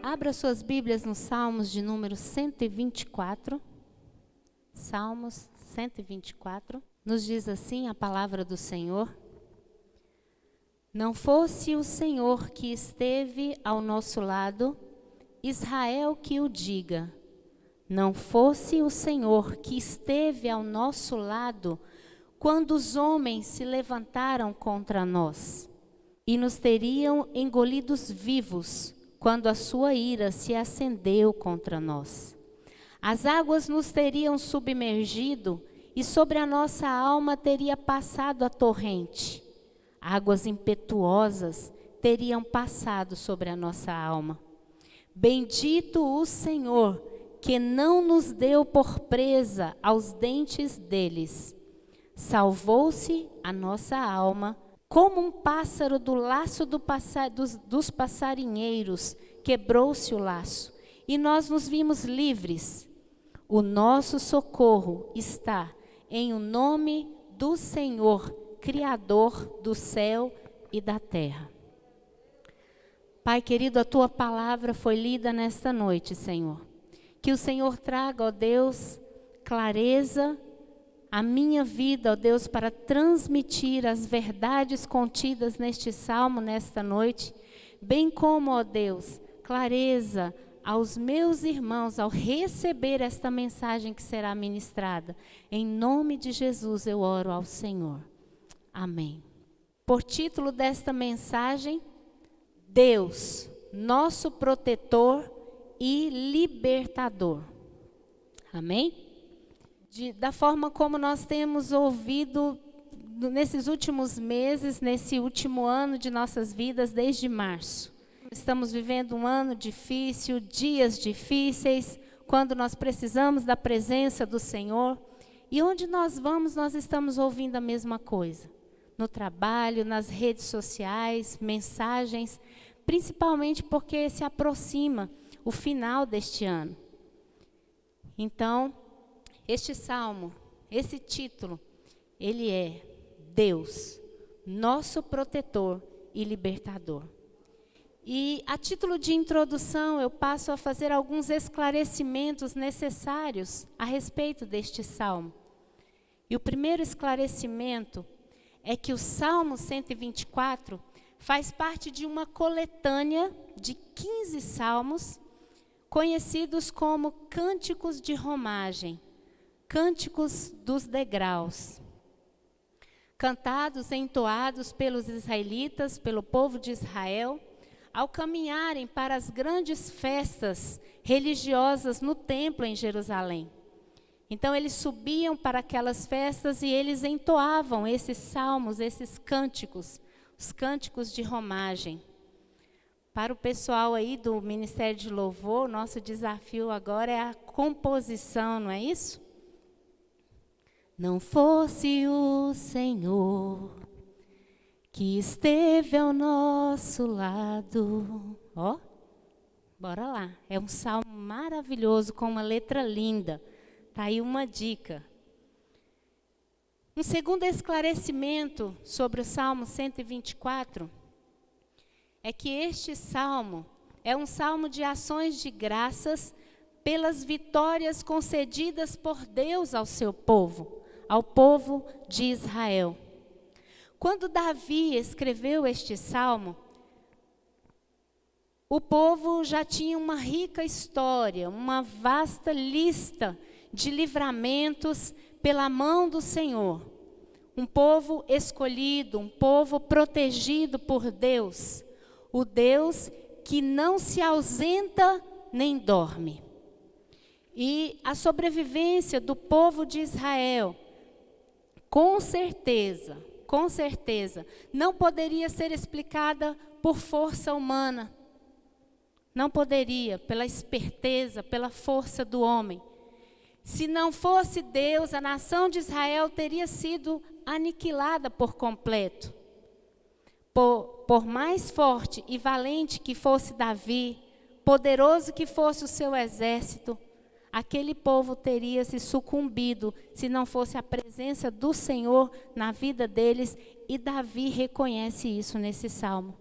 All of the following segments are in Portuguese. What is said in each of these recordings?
Abra suas Bíblias nos Salmos de número 124. Salmos 124. Nos diz assim a palavra do Senhor: Não fosse o Senhor que esteve ao nosso lado, Israel que o diga. Não fosse o Senhor que esteve ao nosso lado, quando os homens se levantaram contra nós, e nos teriam engolidos vivos, quando a sua ira se acendeu contra nós. As águas nos teriam submergido, e sobre a nossa alma teria passado a torrente. Águas impetuosas teriam passado sobre a nossa alma. Bendito o Senhor, que não nos deu por presa aos dentes deles. Salvou-se a nossa alma, como um pássaro do laço dos passarinheiros, quebrou-se o laço, e nós nos vimos livres. O nosso socorro está em o nome do Senhor, Criador do céu e da terra. Pai querido, a Tua palavra foi lida nesta noite, Senhor. Que o Senhor traga, ó Deus, clareza à minha vida, ó Deus, para transmitir as verdades contidas neste salmo, nesta noite, bem como, ó Deus, clareza aos meus irmãos ao receber esta mensagem que será ministrada. Em nome de Jesus eu oro ao Senhor. Amém. Por título desta mensagem, Deus, nosso protetor e libertador. Amém? Da forma como nós temos ouvido nesses últimos meses, nesse último ano de nossas vidas, desde março. Estamos vivendo um ano difícil, dias difíceis, quando nós precisamos da presença do Senhor. E onde nós vamos, nós estamos ouvindo a mesma coisa. No trabalho, nas redes sociais, mensagens, principalmente porque se aproxima o final deste ano. Então, este salmo, esse título, ele é Deus, nosso protetor e libertador. E a título de introdução, eu passo a fazer alguns esclarecimentos necessários a respeito deste salmo. E o primeiro esclarecimento é que o Salmo 124 faz parte de uma coletânea de 15 salmos, conhecidos como cânticos de romagem, cânticos dos degraus, cantados e entoados pelos israelitas, pelo povo de Israel, ao caminharem para as grandes festas religiosas no templo em Jerusalém. Então eles subiam para aquelas festas e eles entoavam esses salmos, esses cânticos, os cânticos de romagem. Para o pessoal aí do Ministério de Louvor, nosso desafio agora é a composição, não é isso? Não fosse o Senhor que esteve ao nosso lado. Ó, bora lá. É um salmo maravilhoso, com uma letra linda. Está aí uma dica. Um segundo esclarecimento sobre o Salmo 124 é que este salmo é um salmo de ações de graças pelas vitórias concedidas por Deus ao seu povo, ao povo de Israel. Quando Davi escreveu este salmo, o povo já tinha uma rica história, uma vasta lista de livramentos pela mão do Senhor. Um povo escolhido, um povo protegido por Deus. O Deus que não se ausenta nem dorme. E a sobrevivência do povo de Israel, com certeza, não poderia ser explicada por força humana. Não poderia, pela esperteza, pela força do homem. Se não fosse Deus, a nação de Israel teria sido aniquilada por completo. Por mais forte e valente que fosse Davi, poderoso que fosse o seu exército, aquele povo teria se sucumbido se não fosse a presença do Senhor na vida deles, e Davi reconhece isso nesse salmo.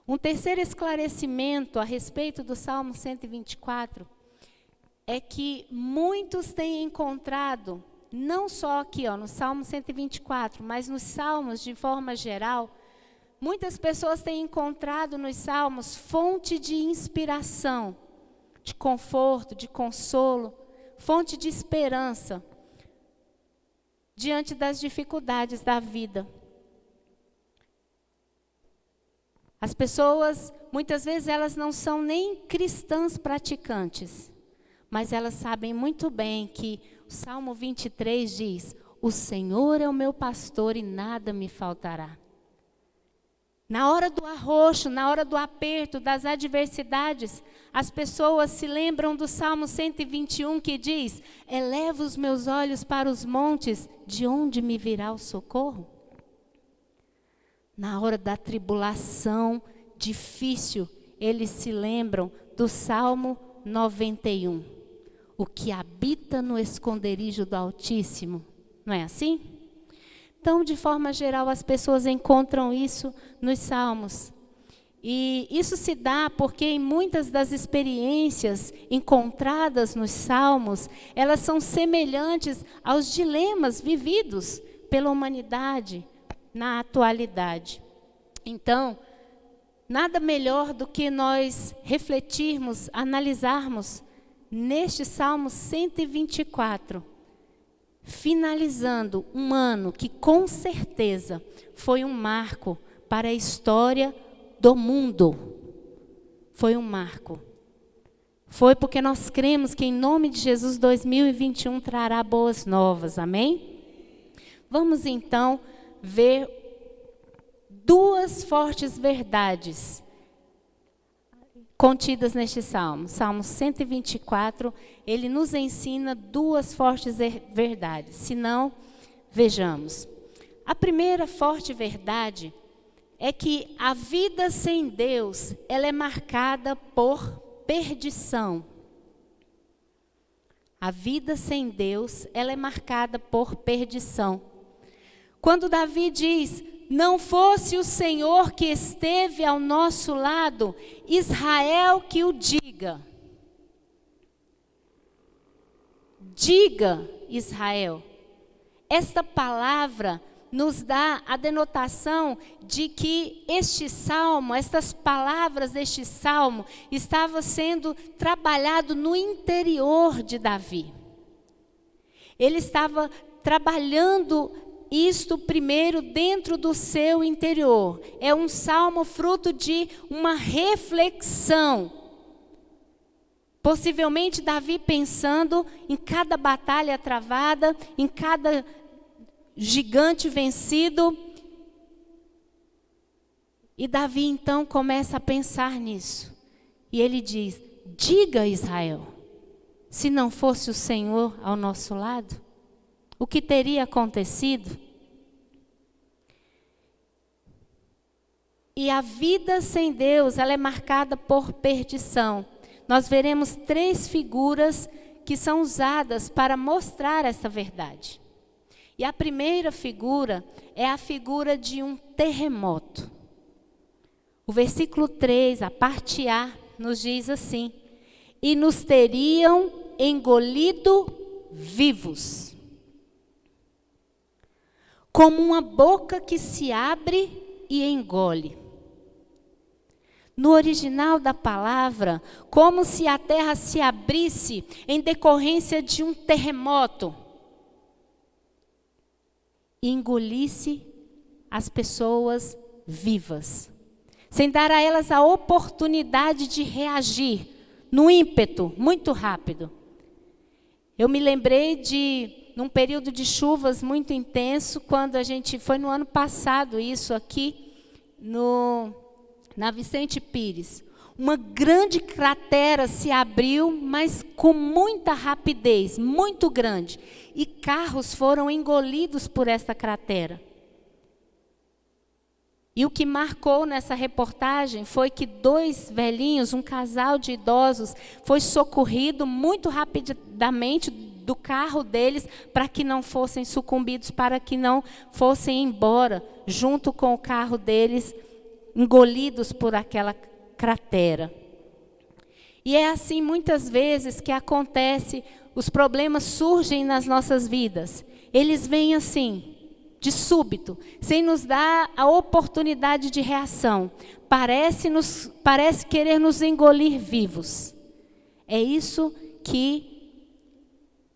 Um terceiro esclarecimento a respeito do Salmo 124 é que muitos têm encontrado, não só aqui no Salmo 124, mas nos Salmos de forma geral, muitas pessoas têm encontrado nos Salmos fonte de inspiração, de conforto, de consolo, fonte de esperança diante das dificuldades da vida. As pessoas, muitas vezes, elas não são nem cristãs praticantes, mas elas sabem muito bem que o Salmo 23 diz: o Senhor é o meu pastor e nada me faltará. Na hora do arroxo, na hora do aperto, das adversidades, as pessoas se lembram do Salmo 121 que diz: eleva os meus olhos para os montes, de onde me virá o socorro? Na hora da tribulação difícil, eles se lembram do Salmo 91. O que habita no esconderijo do Altíssimo. Não é assim? Então, de forma geral, as pessoas encontram isso nos Salmos. E isso se dá porque em muitas das experiências encontradas nos Salmos, elas são semelhantes aos dilemas vividos pela humanidade na atualidade. Então, nada melhor do que nós refletirmos, analisarmos neste Salmo 124, finalizando um ano que com certeza foi um marco para a história do mundo. Foi um marco. Foi porque nós cremos que em nome de Jesus 2021 trará boas novas, amém? Vamos então ver duas fortes verdades contidas neste Salmo. Salmo 124, ele nos ensina duas fortes verdades. Se não, vejamos. A primeira forte verdade é que a vida sem Deus, ela é marcada por perdição. A vida sem Deus, ela é marcada por perdição. Quando Davi diz: não fosse o Senhor que esteve ao nosso lado, Israel que o diga. Diga, Israel. Esta palavra nos dá a denotação de que este salmo, estas palavras deste salmo, estava sendo trabalhado no interior de Davi. Ele estava trabalhando isto primeiro dentro do seu interior. É um salmo fruto de uma reflexão. Possivelmente Davi pensando em cada batalha travada, em cada gigante vencido. E Davi então começa a pensar nisso. E ele diz: diga, Israel, se não fosse o Senhor ao nosso lado, o que teria acontecido? E a vida sem Deus, ela é marcada por perdição. Nós veremos três figuras que são usadas para mostrar essa verdade. E a primeira figura é a figura de um terremoto. O versículo 3, a parte A, nos diz assim: e nos teriam engolido vivos, como uma boca que se abre e engole. No original da palavra, como se a terra se abrisse em decorrência de um terremoto e engolisse as pessoas vivas, sem dar a elas a oportunidade de reagir no ímpeto muito rápido. Eu me lembrei num período de chuvas muito intenso, quando foi no ano passado isso aqui, na Vicente Pires. Uma grande cratera se abriu, mas com muita rapidez, muito grande. E carros foram engolidos por essa cratera. E o que marcou nessa reportagem foi que 2 velhinhos, um casal de idosos, foi socorrido muito rapidamente do carro deles para que não fossem sucumbidos, para que não fossem embora junto com o carro deles engolidos por aquela cratera. E é assim muitas vezes que acontece, os problemas surgem nas nossas vidas. Eles vêm assim, de súbito, sem nos dar a oportunidade de reação. Parece querer nos engolir vivos. É isso que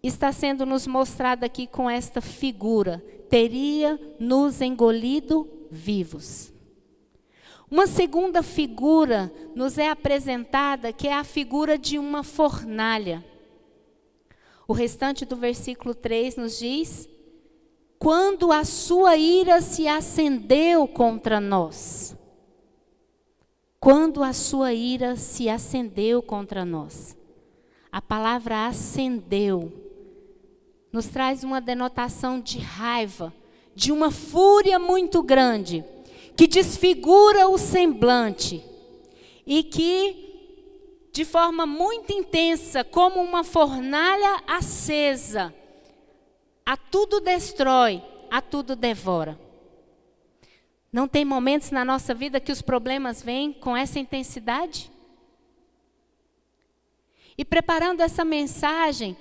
está sendo nos mostrado aqui com esta figura. Teria nos engolido vivos. Uma segunda figura nos é apresentada, que é a figura de uma fornalha. O restante do versículo 3 nos diz: quando a sua ira se acendeu contra nós. Quando a sua ira se acendeu contra nós. A palavra acendeu nos traz uma denotação de raiva, de uma fúria muito grande, que desfigura o semblante e que, de forma muito intensa, como uma fornalha acesa, a tudo destrói, a tudo devora. Não tem momentos na nossa vida que os problemas vêm com essa intensidade? E preparando essa mensagem,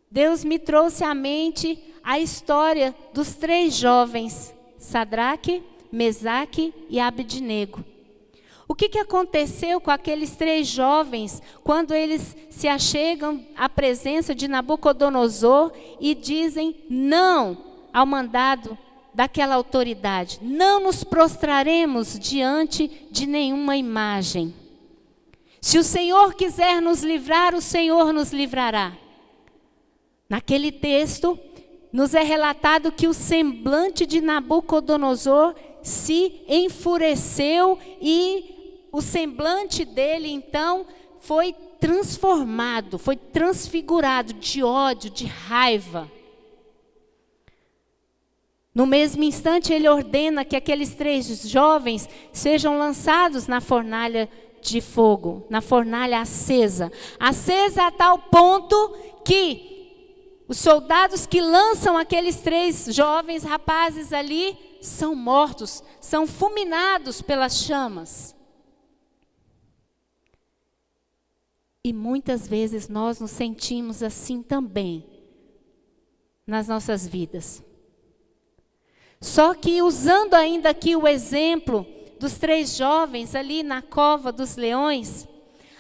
Deus me trouxe à mente a história dos 3 jovens, Sadraque, Mesaque e Abednego. O que aconteceu com aqueles 3 jovens quando eles se achegam à presença de Nabucodonosor e dizem não ao mandado daquela autoridade? Não nos prostraremos diante de nenhuma imagem. Se o Senhor quiser nos livrar, o Senhor nos livrará. Naquele texto, nos é relatado que o semblante de Nabucodonosor se enfureceu e o semblante dele, então, foi transformado, foi transfigurado de ódio, de raiva. No mesmo instante, ele ordena que aqueles 3 jovens sejam lançados na fornalha de fogo, na fornalha acesa. Acesa a tal ponto que os soldados que lançam aqueles 3 jovens rapazes ali são mortos, são fulminados pelas chamas. E muitas vezes nós nos sentimos assim também nas nossas vidas. Só que usando ainda aqui o exemplo dos 3 jovens ali na cova dos leões,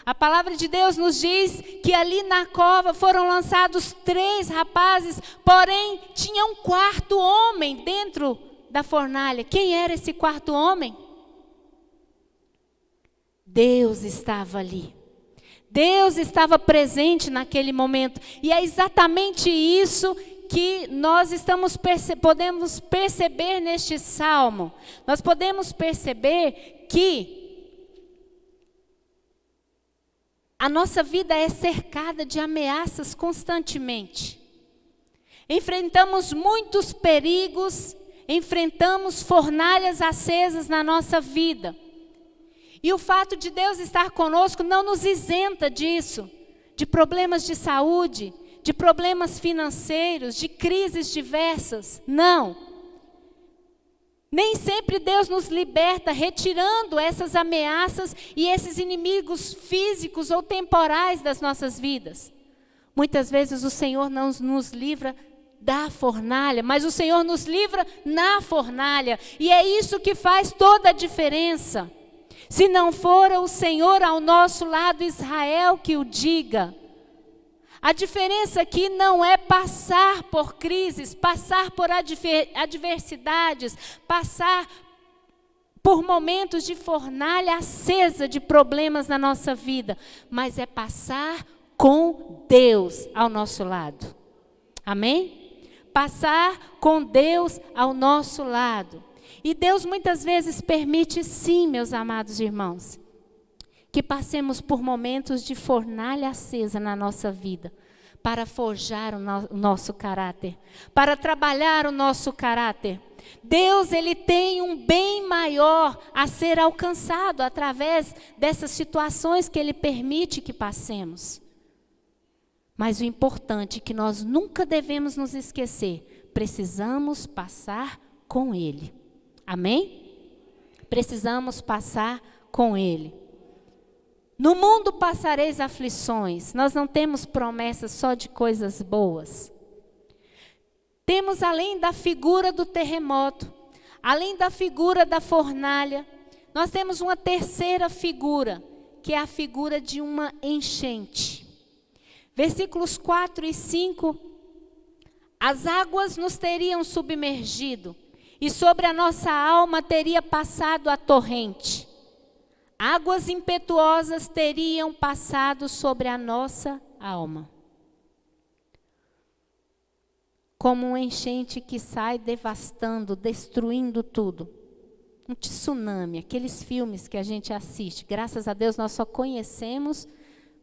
a palavra de Deus nos diz que ali na cova foram lançados 3 rapazes, porém tinha um 4º homem dentro da fornalha. Quem era esse 4º homem? Deus estava ali. Deus estava presente naquele momento. E é exatamente isso que nós podemos perceber neste salmo. Nós podemos perceber que a nossa vida é cercada de ameaças constantemente. Enfrentamos muitos perigos, enfrentamos fornalhas acesas na nossa vida. E o fato de Deus estar conosco não nos isenta disso, de problemas de saúde, de problemas financeiros, de crises diversas. Não. Nem sempre Deus nos liberta retirando essas ameaças e esses inimigos físicos ou temporais das nossas vidas. Muitas vezes o Senhor não nos livra da fornalha, mas o Senhor nos livra na fornalha. E é isso que faz toda a diferença. Se não for o Senhor ao nosso lado, Israel que o diga. A diferença aqui não é passar por crises, passar por adversidades, passar por momentos de fornalha acesa de problemas na nossa vida, mas é passar com Deus ao nosso lado. Amém? Passar com Deus ao nosso lado. E Deus muitas vezes permite, sim, meus amados irmãos, que passemos por momentos de fornalha acesa na nossa vida, para forjar o nosso caráter, para trabalhar o nosso caráter. Deus, Ele tem um bem maior a ser alcançado através dessas situações que Ele permite que passemos. Mas o importante é que nós nunca devemos nos esquecer, precisamos passar com Ele. Amém? Precisamos passar com Ele. No mundo passareis aflições. Nós não temos promessas só de coisas boas. Temos, além da figura do terremoto, além da figura da fornalha, nós temos uma terceira figura, que é a figura de uma enchente. Versículos 4 e 5. As águas nos teriam submergido, e sobre a nossa alma teria passado a torrente. Águas impetuosas teriam passado sobre a nossa alma. Como uma enchente que sai devastando, destruindo tudo. Um tsunami, aqueles filmes que a gente assiste. Graças a Deus nós só conhecemos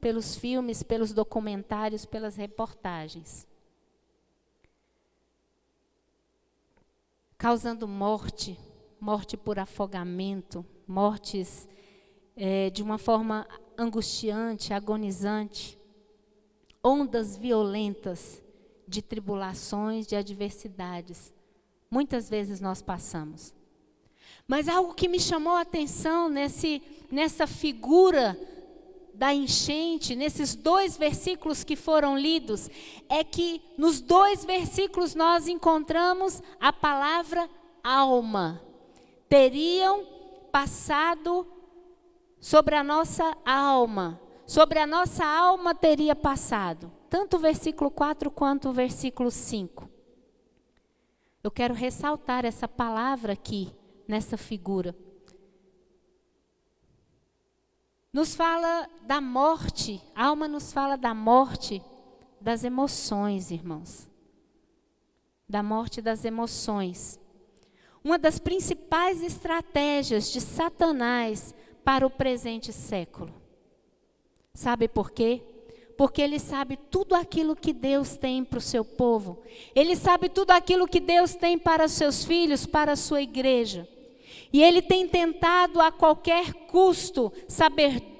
pelos filmes, pelos documentários, pelas reportagens. Causando morte, morte por afogamento, mortes de uma forma angustiante, agonizante. Ondas violentas de tribulações, de adversidades. Muitas vezes nós passamos. Mas algo que me chamou a atenção nessa figura da enchente, nesses 2 versículos que foram lidos, é que nos 2 versículos nós encontramos a palavra alma. Teriam passado sobre a nossa alma. Sobre a nossa alma teria passado. Tanto o versículo 4 quanto o versículo 5. Eu quero ressaltar essa palavra aqui, nessa figura. Nos fala da morte, a alma nos fala da morte das emoções, irmãos. Da morte das emoções. Uma das principais estratégias de Satanás para o presente século. Sabe por quê? Porque ele sabe tudo aquilo que Deus tem para o seu povo. Ele sabe tudo aquilo que Deus tem para os seus filhos, para a sua igreja. E ele tem tentado a qualquer custo,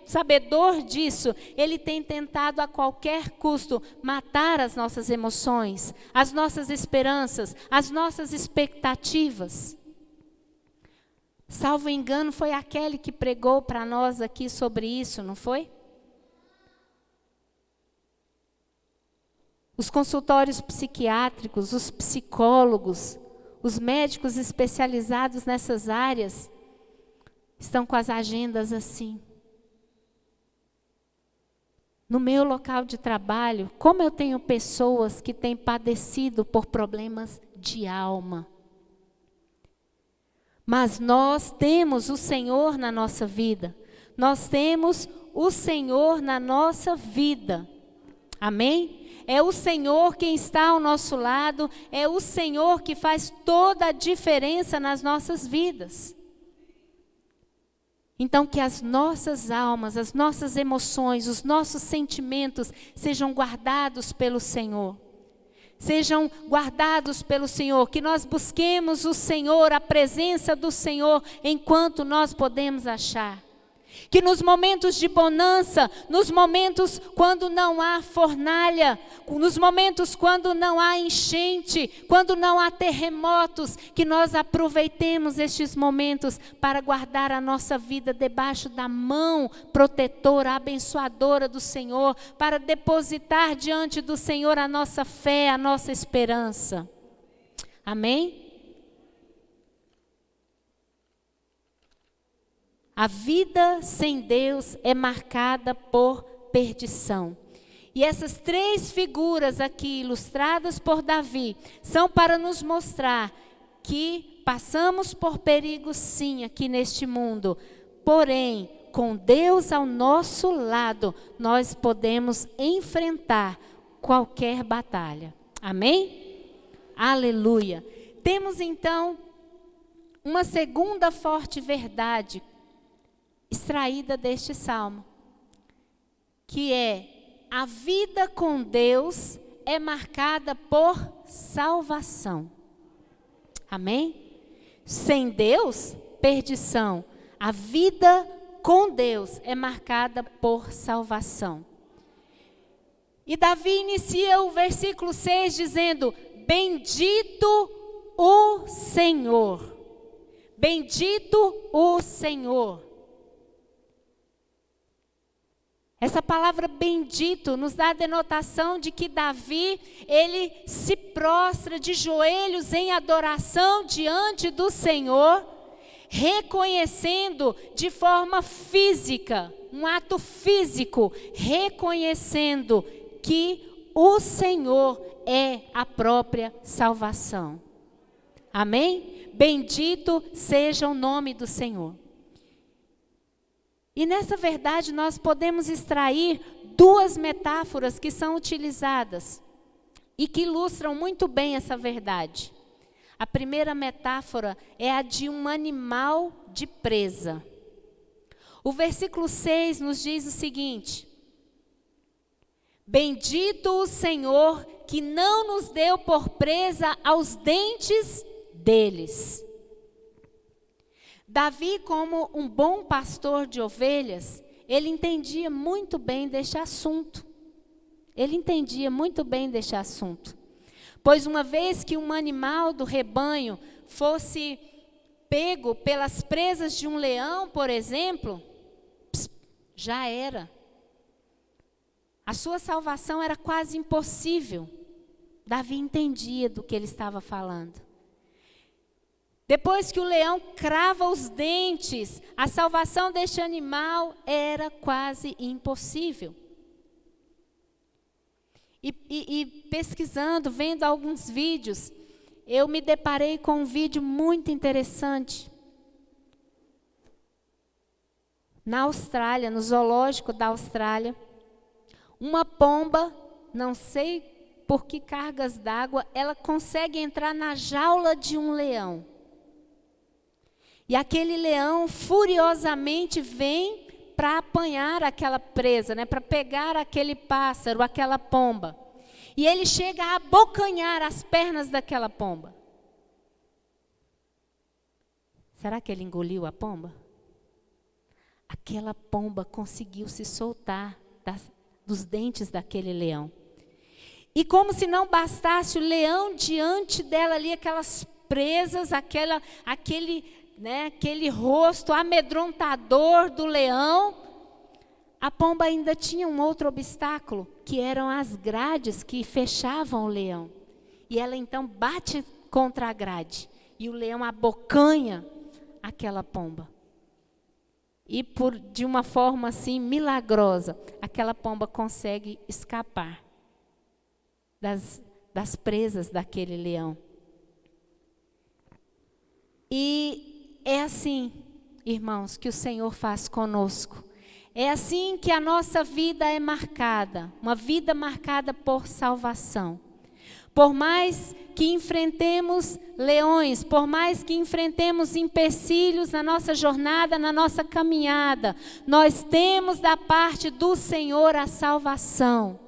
sabedor disso, ele tem tentado a qualquer custo matar as nossas emoções, as nossas esperanças, as nossas expectativas. Salvo engano, foi aquele que pregou para nós aqui sobre isso, não foi? Os consultórios psiquiátricos, os psicólogos, os médicos especializados nessas áreas estão com as agendas assim. No meu local de trabalho, como eu tenho pessoas que têm padecido por problemas de alma. Mas nós temos o Senhor na nossa vida. Nós temos o Senhor na nossa vida. Amém? É o Senhor quem está ao nosso lado, é o Senhor que faz toda a diferença nas nossas vidas. Então que as nossas almas, as nossas emoções, os nossos sentimentos sejam guardados pelo Senhor. Sejam guardados pelo Senhor, que nós busquemos o Senhor, a presença do Senhor, enquanto nós podemos achar. Que nos momentos de bonança, nos momentos quando não há fornalha, nos momentos quando não há enchente, quando não há terremotos, que nós aproveitemos estes momentos para guardar a nossa vida debaixo da mão protetora, abençoadora do Senhor, para depositar diante do Senhor a nossa fé, a nossa esperança. Amém? A vida sem Deus é marcada por perdição. E essas 3 figuras aqui, ilustradas por Davi, são para nos mostrar que passamos por perigos sim aqui neste mundo. Porém, com Deus ao nosso lado, nós podemos enfrentar qualquer batalha. Amém? Aleluia. Temos então uma segunda forte verdade extraída deste salmo, que é: a vida com Deus é marcada por salvação. Amém? Sem Deus, perdição. A vida com Deus é marcada por salvação. E Davi inicia o versículo 6 dizendo: bendito o Senhor. Bendito o Senhor. Essa palavra bendito nos dá a denotação de que Davi, ele se prostra de joelhos em adoração diante do Senhor, reconhecendo de forma física, um ato físico, reconhecendo que o Senhor é a própria salvação. Amém? Bendito seja o nome do Senhor. E nessa verdade nós podemos extrair duas metáforas que são utilizadas e que ilustram muito bem essa verdade. A primeira metáfora é a de um animal de presa. O versículo 6 nos diz o seguinte: bendito o Senhor que não nos deu por presa aos dentes deles. Davi, como um bom pastor de ovelhas, ele entendia muito bem deste assunto. Pois uma vez que um animal do rebanho fosse pego pelas presas de um leão, por exemplo, já era. A sua salvação era quase impossível. Davi entendia do que ele estava falando. Depois que o leão crava os dentes, a salvação deste animal era quase impossível. E pesquisando, vendo alguns vídeos, eu me deparei com um vídeo muito interessante. Na Austrália, no zoológico da Austrália, uma pomba, não sei por que cargas d'água, ela consegue entrar na jaula de um leão. E aquele leão furiosamente vem para apanhar aquela presa, para pegar aquele pássaro, aquela pomba. E ele chega a abocanhar as pernas daquela pomba. Será que ele engoliu a pomba? Aquela pomba conseguiu se soltar dos dentes daquele leão. E como se não bastasse, o leão diante dela ali, aquelas presas, aquele rosto amedrontador do leão, a pomba ainda tinha um outro obstáculo, que eram as grades que fechavam o leão. E ela então bate contra a grade, e o leão abocanha aquela pomba. E de uma forma assim milagrosa, aquela pomba consegue escapar das presas daquele leão. E é assim, irmãos, que o Senhor faz conosco. É assim que a nossa vida é marcada, uma vida marcada por salvação. Por mais que enfrentemos leões, por mais que enfrentemos empecilhos na nossa jornada, na nossa caminhada, nós temos da parte do Senhor a salvação.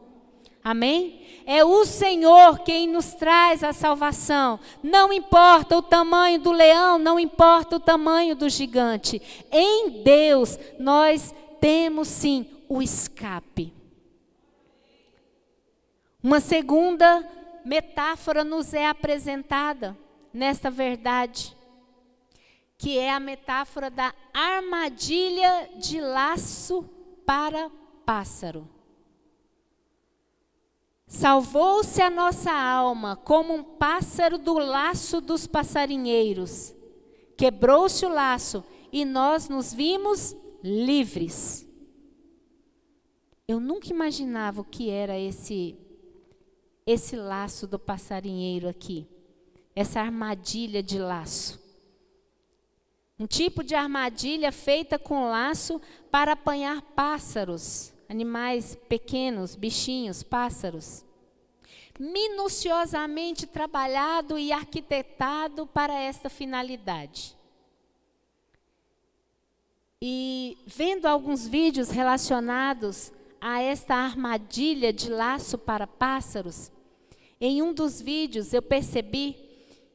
Amém? É o Senhor quem nos traz a salvação. Não importa o tamanho do leão, não importa o tamanho do gigante. Em Deus nós temos sim o escape. Uma segunda metáfora nos é apresentada nesta verdade, que é a metáfora da armadilha de laço para pássaro. Salvou-se a nossa alma como um pássaro do laço dos passarinheiros. Quebrou-se o laço e nós nos vimos livres. Eu nunca imaginava o que era esse laço do passarinheiro aqui. Essa armadilha de laço. Um tipo de armadilha feita com laço para apanhar pássaros. Animais pequenos, bichinhos, pássaros. Minuciosamente trabalhado e arquitetado para esta finalidade. E vendo alguns vídeos relacionados a esta armadilha de laço para pássaros, em um dos vídeos eu percebi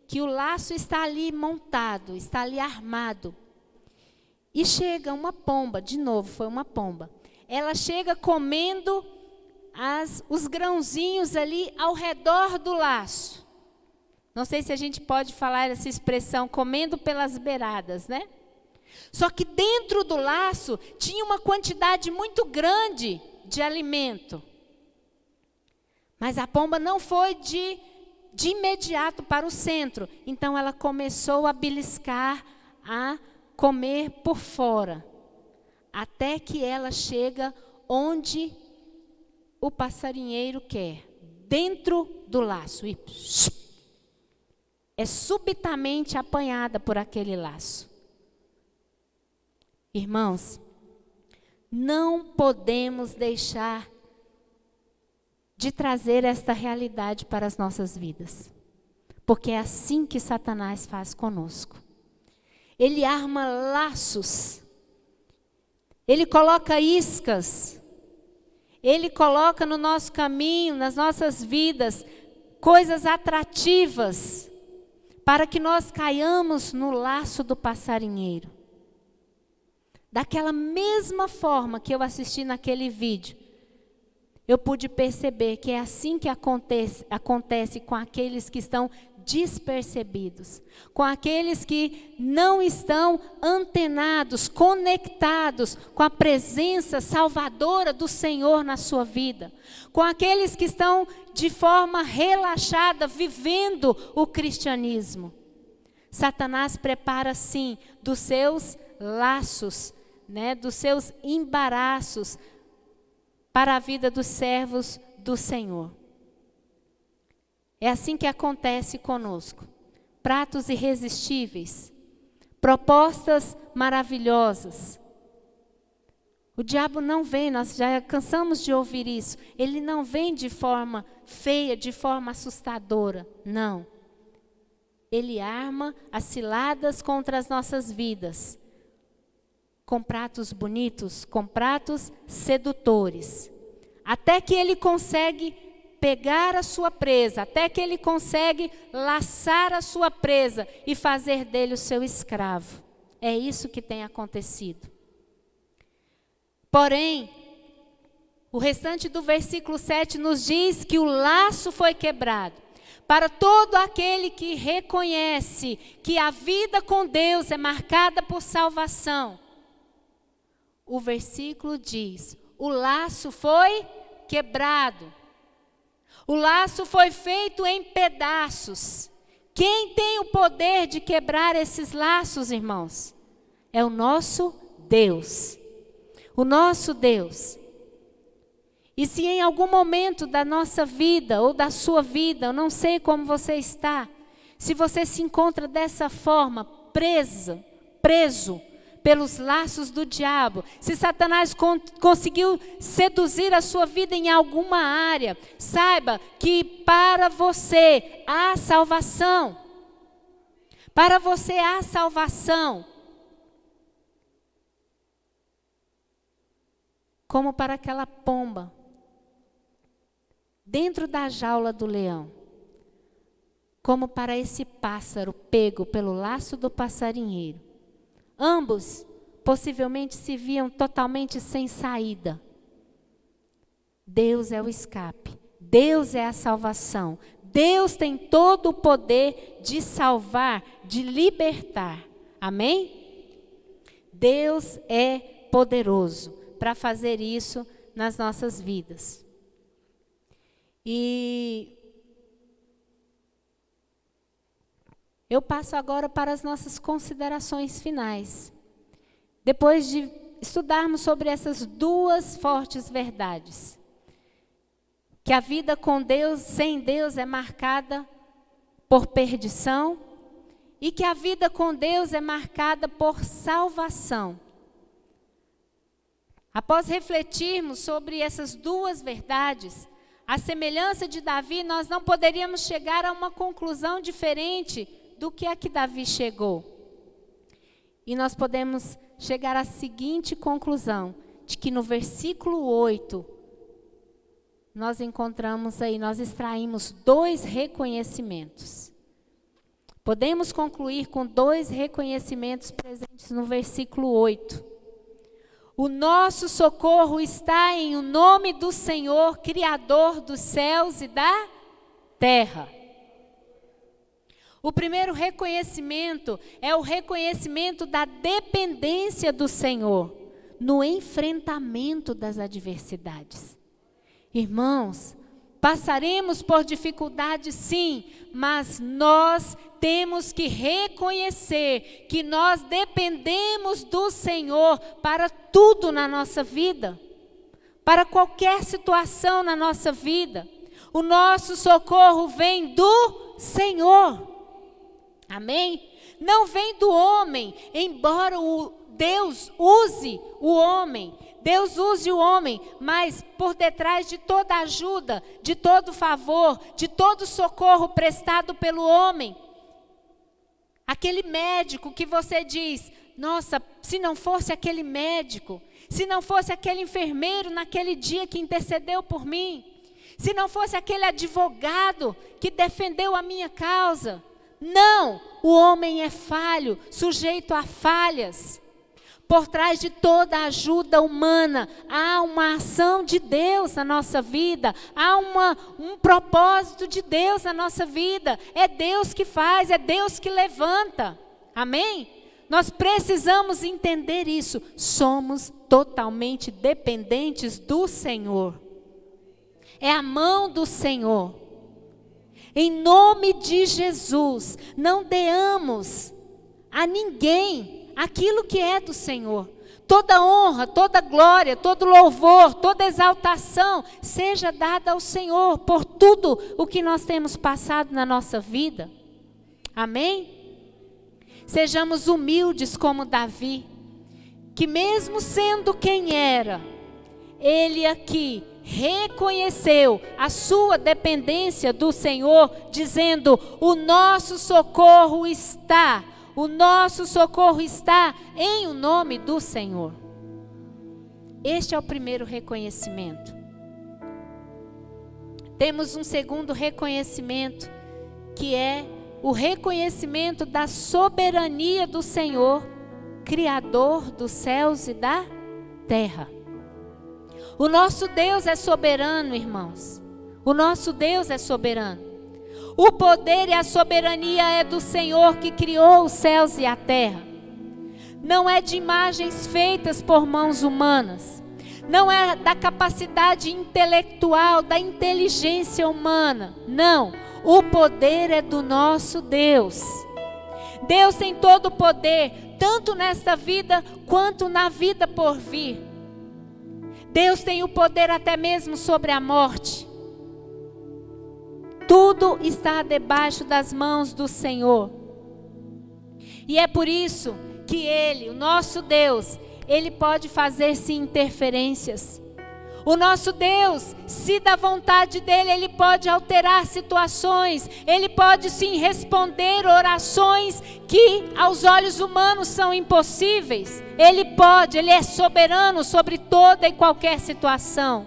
que o laço está ali montado, está ali armado. E chega uma pomba, de novo foi uma pomba. Ela chega comendo os grãozinhos ali ao redor do laço. Não sei se a gente pode falar essa expressão, comendo pelas beiradas, né? Só que dentro do laço tinha uma quantidade muito grande de alimento. Mas a pomba não foi de imediato para o centro. Então ela começou a beliscar, a comer por fora. Até que ela chega onde o passarinheiro quer. Dentro do laço. E é subitamente apanhada por aquele laço. Irmãos, não podemos deixar de trazer esta realidade para as nossas vidas. Porque é assim que Satanás faz conosco. Ele arma laços. Ele coloca iscas. Ele coloca no nosso caminho, nas nossas vidas, coisas atrativas para que nós caiamos no laço do passarinheiro. Daquela mesma forma que eu assisti naquele vídeo, eu pude perceber que é assim que acontece com aqueles que estão despercebidos, com aqueles que não estão antenados, conectados com a presença salvadora do Senhor na sua vida, com aqueles que estão de forma relaxada, vivendo o cristianismo. Satanás prepara sim dos seus laços, dos seus embaraços para a vida dos servos do Senhor. É assim que acontece conosco. Pratos irresistíveis, propostas maravilhosas. O diabo não vem, nós já cansamos de ouvir isso. Ele não vem de forma feia, de forma assustadora, não. Ele arma as ciladas contra as nossas vidas, com pratos bonitos, com pratos sedutores. Até que ele consegue pegar a sua presa, até que ele consegue laçar a sua presa e fazer dele o seu escravo. É isso que tem acontecido. Porém, o restante do versículo 7 nos diz que o laço foi quebrado. Para todo aquele que reconhece que a vida com Deus é marcada por salvação, o versículo diz: o laço foi quebrado. O laço foi feito em pedaços. Quem tem o poder de quebrar esses laços, irmãos? É o nosso Deus. O nosso Deus. E se em algum momento da nossa vida, ou da sua vida, eu não sei como você está, se você se encontra dessa forma, preso pelos laços do diabo, se Satanás conseguiu seduzir a sua vida em alguma área, saiba que para você há salvação. Para você há salvação. Como para aquela pomba, dentro da jaula do leão. Como para esse pássaro pego pelo laço do passarinheiro. Ambos possivelmente se viam totalmente sem saída. Deus é o escape. Deus é a salvação. Deus tem todo o poder de salvar, de libertar. Amém? Deus é poderoso para fazer isso nas nossas vidas. E eu passo agora para as nossas considerações finais. Depois de estudarmos sobre essas duas fortes verdades. Que a vida com Deus, sem Deus, é marcada por perdição. E que a vida com Deus é marcada por salvação. Após refletirmos sobre essas duas verdades, à semelhança de Davi, nós não poderíamos chegar a uma conclusão diferente do que a que Davi chegou. E nós podemos chegar à seguinte conclusão, de que no versículo 8, nós encontramos aí, nós extraímos dois reconhecimentos. Podemos concluir com dois reconhecimentos presentes no versículo 8. O nosso socorro está em o nome do Senhor, Criador dos céus e da terra. O primeiro reconhecimento é o reconhecimento da dependência do Senhor no enfrentamento das adversidades. Irmãos, passaremos por dificuldades sim, mas nós temos que reconhecer que nós dependemos do Senhor para tudo na nossa vida, para qualquer situação na nossa vida. O nosso socorro vem do Senhor. Amém? Não vem do homem, embora Deus use o homem. Deus use o homem, mas por detrás de toda ajuda, de todo favor, de todo socorro prestado pelo homem, aquele médico que você diz, nossa, se não fosse aquele médico, se não fosse aquele enfermeiro naquele dia que intercedeu por mim, se não fosse aquele advogado que defendeu a minha causa. Não, o homem é falho, sujeito a falhas. Por trás de toda ajuda humana, há uma ação de Deus na nossa vida, há um propósito de Deus na nossa vida. É Deus que faz, é Deus que levanta. Amém? Nós precisamos entender isso. Somos totalmente dependentes do Senhor. É a mão do Senhor. Em nome de Jesus, não deamos a ninguém aquilo que é do Senhor. Toda honra, toda glória, todo louvor, toda exaltação seja dada ao Senhor por tudo o que nós temos passado na nossa vida. Amém? Sejamos humildes como Davi, que mesmo sendo quem era, ele aqui reconheceu a sua dependência do Senhor, dizendo: o nosso socorro está em o nome do Senhor. Este é o primeiro reconhecimento. Temos um segundo reconhecimento, que é o reconhecimento da soberania do Senhor, Criador dos céus e da terra. O nosso Deus é soberano, irmãos. O nosso Deus é soberano. O poder e a soberania é do Senhor que criou os céus e a terra. Não é de imagens feitas por mãos humanas. Não é da capacidade intelectual, da inteligência humana. Não, o poder é do nosso Deus. Deus tem todo o poder, tanto nesta vida quanto na vida por vir. Deus tem o poder até mesmo sobre a morte. Tudo está debaixo das mãos do Senhor. E é por isso que Ele, o nosso Deus, Ele pode fazer sim interferências. O nosso Deus, se da vontade dEle, Ele pode alterar situações. Ele pode sim responder orações que aos olhos humanos são impossíveis. Ele pode, Ele é soberano sobre toda e qualquer situação.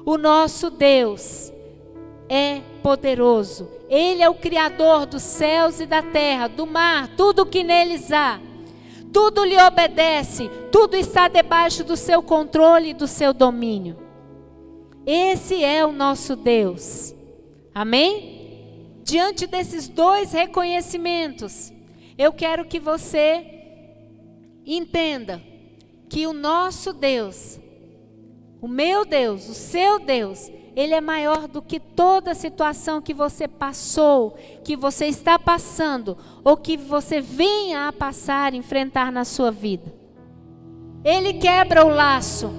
O nosso Deus é poderoso. Ele é o Criador dos céus e da terra, do mar, tudo o que neles há. Tudo lhe obedece, tudo está debaixo do seu controle e do seu domínio. Esse é o nosso Deus. Amém? Diante desses dois reconhecimentos, eu quero que você entenda que o nosso Deus, o meu Deus, o seu Deus, Ele é maior do que toda situação que você passou, que você está passando, ou que você venha a passar, enfrentar na sua vida. Ele quebra o laço,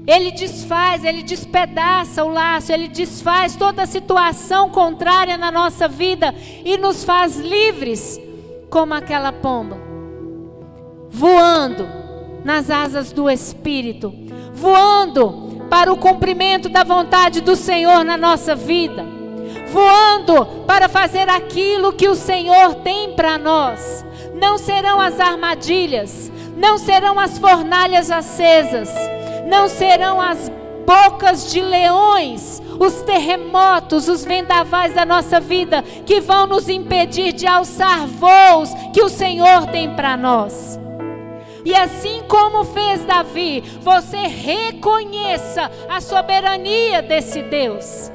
Ele desfaz, Ele despedaça o laço, Ele desfaz toda situação contrária na nossa vida e nos faz livres, como aquela pomba, voando nas asas do Espírito, voando para o cumprimento da vontade do Senhor na nossa vida, voando para fazer aquilo que o Senhor tem para nós. Não serão as armadilhas, não serão as fornalhas acesas, não serão as bocas de leões, os terremotos, os vendavais da nossa vida que vão nos impedir de alçar voos que o Senhor tem para nós. E assim como fez Davi, você reconheça a soberania desse Deus.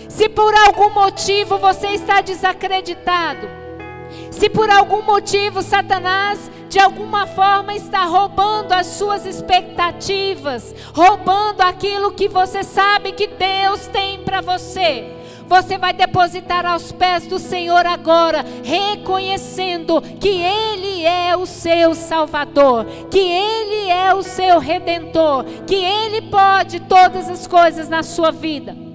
Se por algum motivo você está desacreditado, se por algum motivo Satanás de alguma forma está roubando as suas expectativas, roubando aquilo que você sabe que Deus tem para você, você vai depositar aos pés do Senhor agora, reconhecendo que Ele é o seu Salvador, que Ele é o seu Redentor, que Ele pode todas as coisas na sua vida.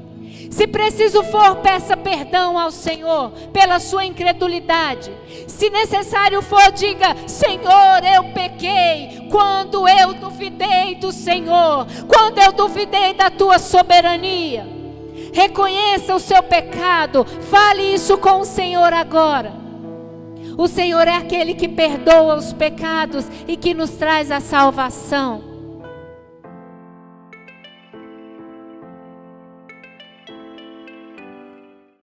Se preciso for, peça perdão ao Senhor pela sua incredulidade. Se necessário for, diga: Senhor, eu pequei quando eu duvidei do Senhor, quando eu duvidei da tua soberania. Reconheça o seu pecado, fale isso com o Senhor agora. O Senhor é aquele que perdoa os pecados e que nos traz a salvação.